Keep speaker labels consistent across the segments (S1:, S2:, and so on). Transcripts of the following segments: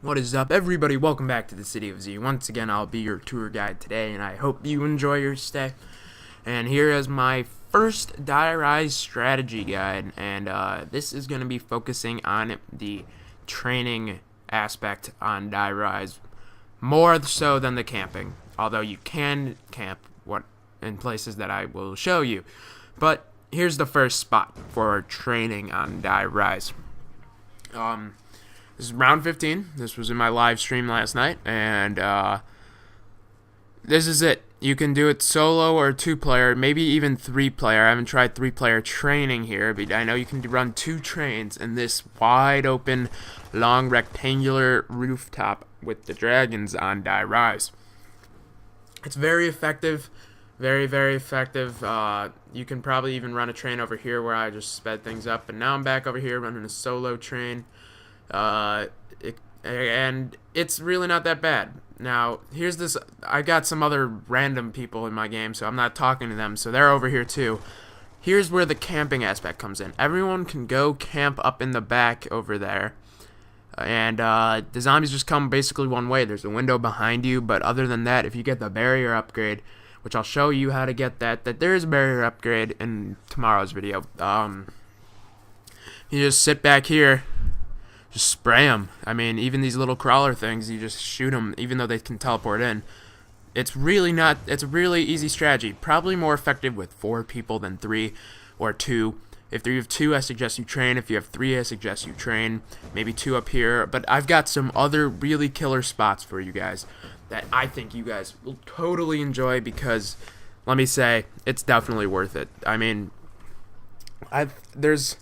S1: What is up, everybody? Welcome back to the City of Z. Once again, I'll be your tour guide today, and I hope you enjoy your stay. And here is my first die-rise strategy guide, and this is going to be focusing on the training aspect on die-rise, more so than the camping. Although you can camp in places that I will show you. But here's the first spot for training on die-rise. This is round 15. This was in my live stream last night, and this is it. You can do it solo or two-player, maybe even three-player. I haven't tried three-player training here, but I know you can run two trains in this wide-open, long, rectangular rooftop with the dragons on die rise. It's very effective. Very, very effective. You can probably even run a train over here where I just sped things up, but now I'm back over here running a solo train. And it's really not that bad. Now, here's this. I got some other random people in my game, so I'm not talking to them, so they're over here too. Here's where the camping aspect comes in. Everyone can go camp up in the back over there, and the zombies just come basically one way. There's a window behind you, but other than that, if you get the barrier upgrade, which I'll show you how to get that there is a barrier upgrade in tomorrow's video. You just sit back here. Just spray them. I mean, even these little crawler things, you just shoot them, even though they can teleport in. It's a really easy strategy. Probably more effective with 4 people than 3 or 2. If you have 2, I suggest you train. If you have 3, I suggest you train. Maybe 2 up here. But I've got some other really killer spots for you guys that I think you guys will totally enjoy because, let me say, it's definitely worth it. I mean, there's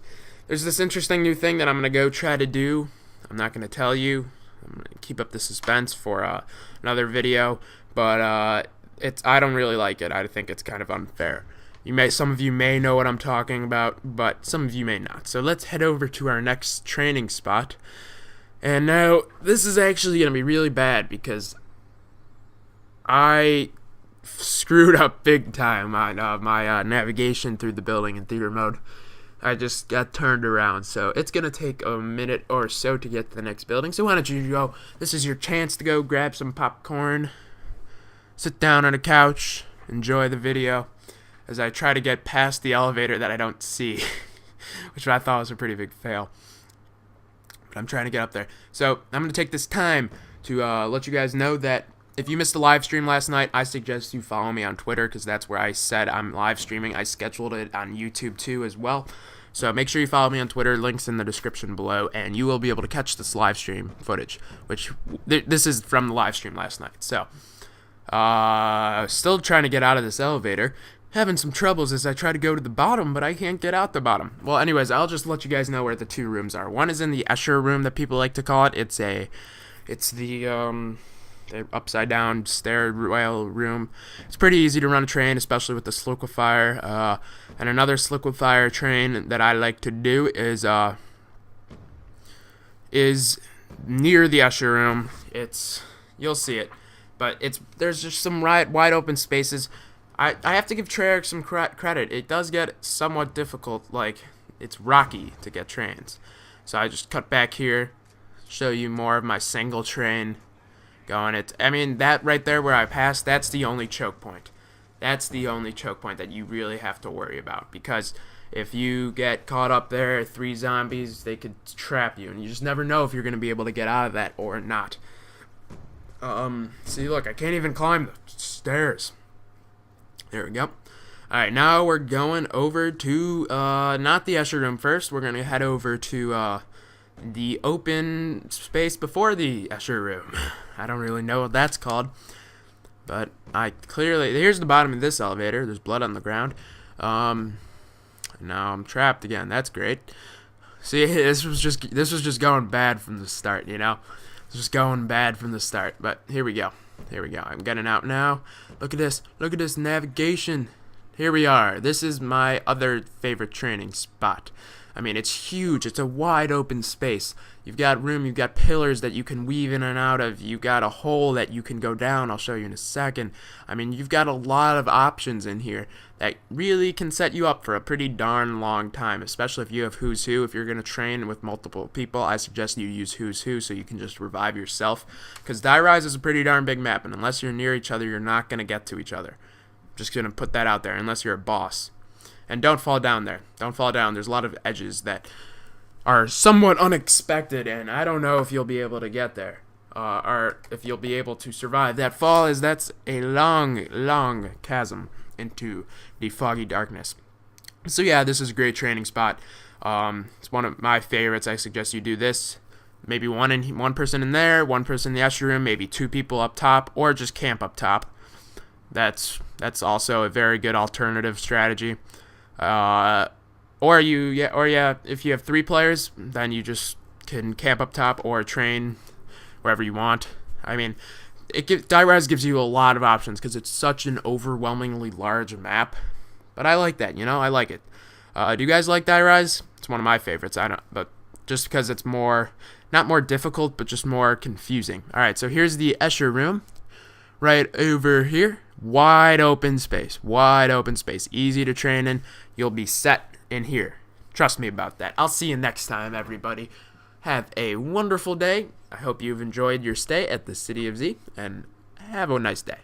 S1: this interesting new thing that I'm going to go try to do. I'm not going to tell you. I'm going to keep up the suspense for another video. But I don't really like it. I think it's kind of unfair. Some of you may know what I'm talking about, but some of you may not. So let's head over to our next training spot. And now, this is actually going to be really bad because I screwed up big time on my navigation through the building in theater mode. I just got turned around, so it's going to take a minute or so to get to the next building. So why don't you go? This is your chance to go grab some popcorn, sit down on a couch, enjoy the video, as I try to get past the elevator that I don't see, which I thought was a pretty big fail. But I'm trying to get up there. So I'm going to take this time to let you guys know that if you missed the live stream last night, I suggest you follow me on Twitter because that's where I said I'm live streaming. I scheduled it on YouTube too as well. So make sure you follow me on Twitter. Links in the description below, and you will be able to catch this live stream footage, which this is from the live stream last night. So still trying to get out of this elevator. Having some troubles as I try to go to the bottom, but I can't get out the bottom. Well, anyways, I'll just let you guys know where the 2 rooms are. One is in the Escher room that people like to call it. It's the upside down stairwell room. It's pretty easy to run a train, especially with the liquefier. And another liquefier train that I like to do is near the Escher room. You'll see it, but there's just some wide open spaces. I have to give Treyarch some credit. It does get somewhat difficult, like it's rocky to get trains. So I just cut back here, show you more of my single train going. I mean, that right there where I passed, that's the only choke point. That's the only choke point that you really have to worry about, because if you get caught up there, 3 zombies, they could trap you, and you just never know if you're going to be able to get out of that or not. See, look, I can't even climb the stairs. There we go. Alright, now we're going over to, not the Escher room first. We're going to head over to, the open space before the Escher room. I don't really know what that's called, but here's the bottom of this elevator. There's blood on the ground. Now I'm trapped again. That's great. See, this was just going bad from the start, you know? It's just going bad from the start, but here we go. I'm getting out now. Look at this navigation. Here we are. This is my other favorite training spot. I mean, it's huge. It's a wide open space. You've got room, you've got pillars that you can weave in and out of. You've got a hole that you can go down. I'll show you in a second. I mean, you've got a lot of options in here that really can set you up for a pretty darn long time, especially if you have Who's Who. If you're going to train with multiple people, I suggest you use Who's Who so you can just revive yourself, because Die Rise is a pretty darn big map, and unless you're near each other, you're not going to get to each other. Just going to put that out there, unless you're a boss. And don't fall down there. Don't fall down. There's a lot of edges that are somewhat unexpected, and I don't know if you'll be able to get there, or if you'll be able to survive that fall, as that's a long, long chasm into the foggy darkness. So yeah, this is a great training spot. It's one of my favorites. I suggest you do this. Maybe one person in there, one person in the usher room, maybe 2 people up top, or just camp up top. That's also a very good alternative strategy. Or if you have 3 players, then you just can camp up top or train wherever you want. I mean, Die Rise gives you a lot of options because it's such an overwhelmingly large map. But I like that, I like it. Do you guys like Die Rise? It's one of my favorites. But just because it's not more difficult, but just more confusing. All right, so here's the Escher room, right over here. Wide open space, easy to train in. You'll be set in here. Trust me about that. I'll see you next time, everybody. Have a wonderful day. I hope you've enjoyed your stay at the City of Z, and have a nice day.